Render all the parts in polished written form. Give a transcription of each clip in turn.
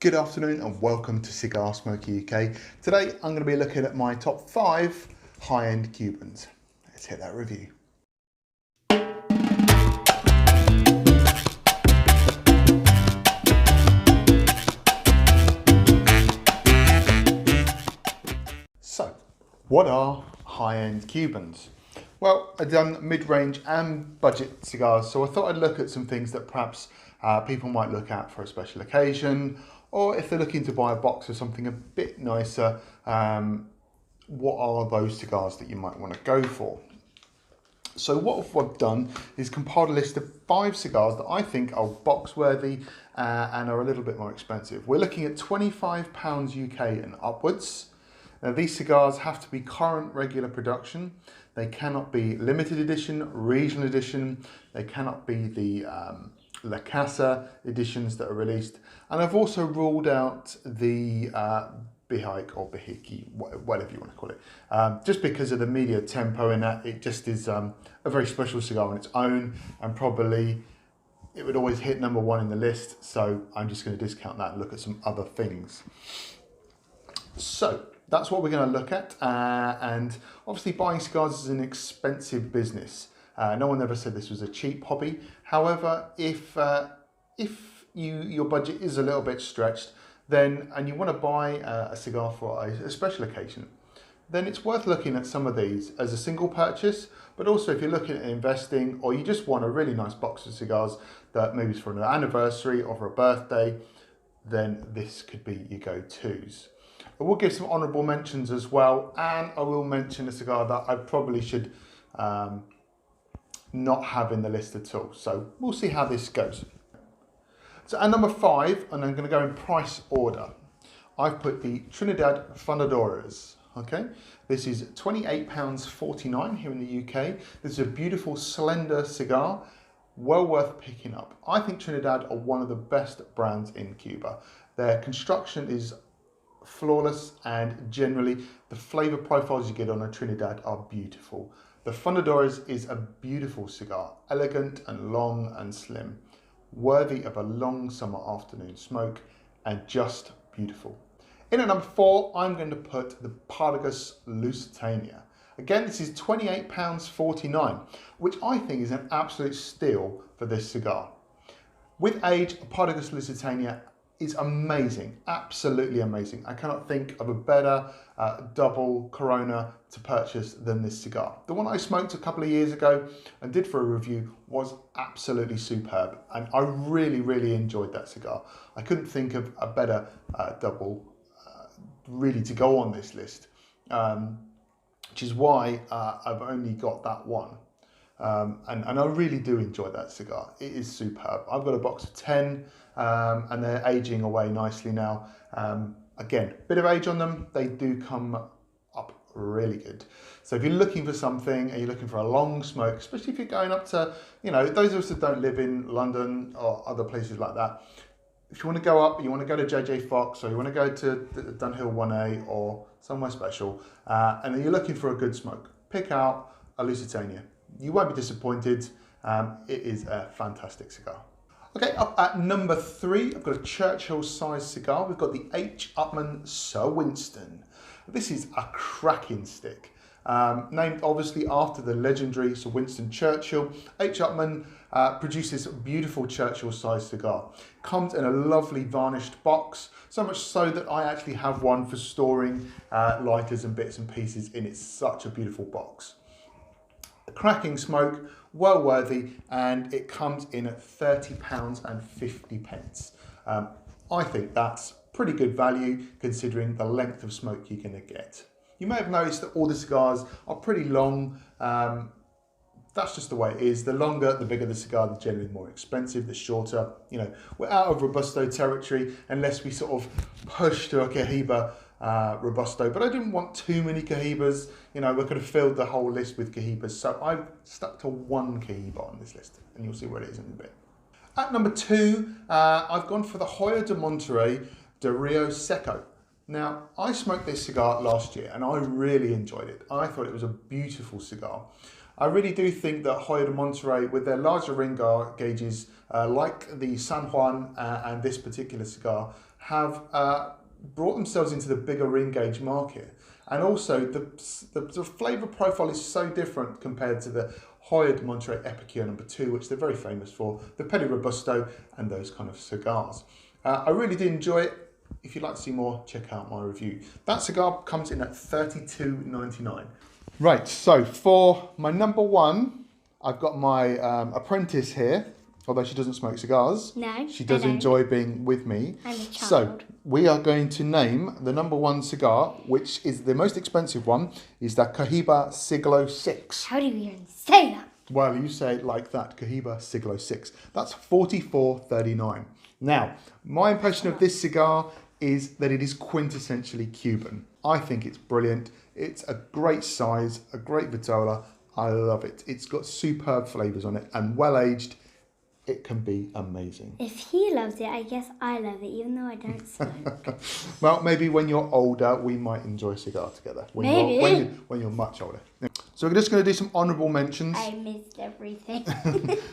Good afternoon and welcome to Cigar Smoker UK. Today I'm going to be looking at my top 5 high-end Cubans. Let's hit that review. So, what are high-end Cubans? Well, I've done mid-range and budget cigars, so I thought I'd look at some things that perhaps people might look at for a special occasion, or if they're looking to buy a box of something a bit nicer, what are those cigars that you might want to go for? So what I've done is compiled a list of 5 cigars that I think are box worthy and are a little bit more expensive. We're looking at £25 UK and upwards. Now these cigars have to be current regular production. They cannot be limited edition, regional edition. They cannot be the La Casa editions that are released. And I've also ruled out the Bihike or Bihiki, whatever you want to call it, just because of the media tempo in that. It just is a very special cigar on its own, and probably it would always hit number 1 in the list. So I'm just going to discount that and look at some other things. So that's what we're going to look at. And obviously buying cigars is an expensive business. No one ever said this was a cheap hobby. However, if your budget is a little bit stretched, then and you want to buy a cigar for a special occasion, then it's worth looking at some of these as a single purchase. But also if you're looking at investing, or you just want a really nice box of cigars that maybe is for an anniversary or for a birthday, then this could be your go-tos. I will give some honourable mentions as well, and I will mention a cigar that I probably should not have in the list at all. So we'll see how this goes. So at number 5, and I'm going to go in price order, I've put the Trinidad Fundadoras. Okay, this is £28.49 here in the UK. This is a beautiful slender cigar, well worth picking up. I think Trinidad are one of the best brands in Cuba. Their construction is flawless, and generally the flavour profiles you get on a Trinidad are beautiful. The Fundadoras is a beautiful cigar, elegant and long and slim, worthy of a long summer afternoon smoke, and just beautiful. In at number 4, I'm going to put the Partagas Lusitania. Again, this is £28.49, which I think is an absolute steal for this cigar. With age, Partagas Lusitania is amazing, absolutely amazing. I cannot think of a better double Corona to purchase than this cigar. The one I smoked a couple of years ago and did for a review was absolutely superb, and I really enjoyed that cigar. I couldn't think of a better double really to go on this list, which is why I've only got that one. And I really do enjoy that cigar. It is superb. I've got a box of 10 and they're aging away nicely now. Again, bit of age on them, they do come up really good. So if you're looking for something and you're looking for a long smoke, especially if you're going up to, you know, those of us that don't live in London or other places like that, if you want to go up, you want to go to JJ Fox, or you want to go to Dunhill 1A or somewhere special, and you're looking for a good smoke, pick out a Lusitania. You won't be disappointed. It is a fantastic cigar. Okay, up at number 3, I've got a Churchill sized cigar. We've got the H. Hupman Sir Winston. This is a cracking stick. Named obviously after the legendary Sir Winston Churchill. H. Hupman produces a beautiful Churchill sized cigar. Comes in a lovely varnished box, so much so that I actually have one for storing lighters and bits and pieces in. It's such a beautiful box. Cracking smoke, well worthy, and it comes in at £30.50. I think that's pretty good value considering the length of smoke you're going to get. You may have noticed that all the cigars are pretty long. That's just the way it is. The longer, the bigger the cigar, the generally more expensive. The shorter, you know, we're out of Robusto territory unless we sort of push to a Cohiba Robusto, but I didn't want too many Cohibas. You know, we could have filled the whole list with Cohibas, so I've stuck to one Cohiba on this list, and you'll see where it is in a bit. At number 2, I've gone for the Hoyo de Monterrey de Rio Seco. Now, I smoked this cigar last year, and I really enjoyed it. I thought it was a beautiful cigar. I really do think that Hoyo de Monterrey, with their larger ring gauges, like the San Juan and this particular cigar, have brought themselves into the bigger ring gauge market. And also, the flavour profile is so different compared to the Hoyo de Monterrey Epicure No. 2, which they're very famous for, the Petit Robusto, and those kind of cigars. I really did enjoy it. If you'd like to see more, check out my review. That cigar comes in at $32.99. Right, so for my number one, I've got my apprentice here, although she doesn't smoke cigars. No, she does enjoy being with me. I'm a child. So we are going to name the number one cigar, which is the most expensive one, is the Cohiba Siglo 6. How do you even say that? Well, you say it like that, Cohiba Siglo 6. That's $44.39. Now, my impression of this cigar is that it is quintessentially Cuban. I think it's brilliant. It's a great size, a great vitola. I love it. It's got superb flavours on it, and well aged, it can be amazing. If he loves it, I guess I love it, even though I don't smoke. Well, maybe when you're older, we might enjoy a cigar together. Maybe. When you're much older. So we're just going to do some honourable mentions. I missed everything.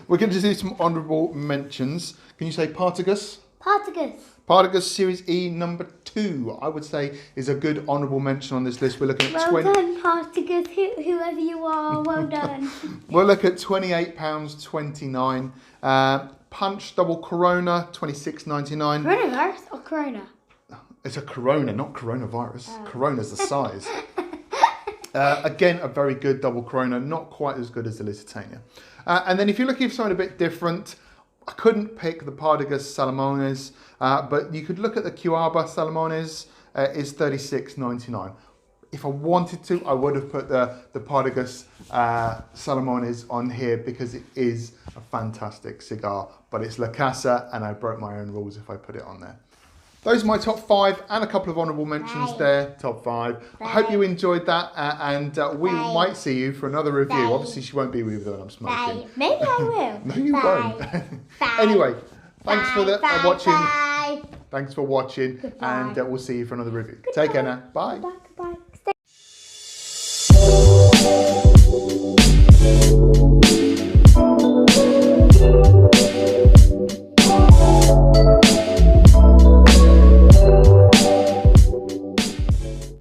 We're going to do some honourable mentions. Can you say Partagas? Partagas. Partagas Series E number 2, I would say, is a good honourable mention on this list. We're looking at Well done, Partagas, whoever you are, well done. We'll look at £28.29. Punch Double Corona, $26.99. Coronavirus or Corona? It's a Corona, not coronavirus. Oh. Corona's the size. Again, a very good double Corona, not quite as good as the Lusitania. And then if you're looking for something a bit different, I couldn't pick the Partagas Salamones, but you could look at the Cuaba Salamones, is $36.99. If I wanted to, I would have put the Partagas Salamones on here because it is a fantastic cigar, but it's La Casa and I broke my own rules if I put it on there. Those are my top 5 and a couple of honourable mentions there, top 5. I hope you enjoyed that and we might see you for another review. Obviously she won't be with me when I'm smoking. Maybe I will. No, you won't. Anyway, thanks for watching. Thanks for watching. And we'll see you for another review. Take care now. Bye. Goodbye.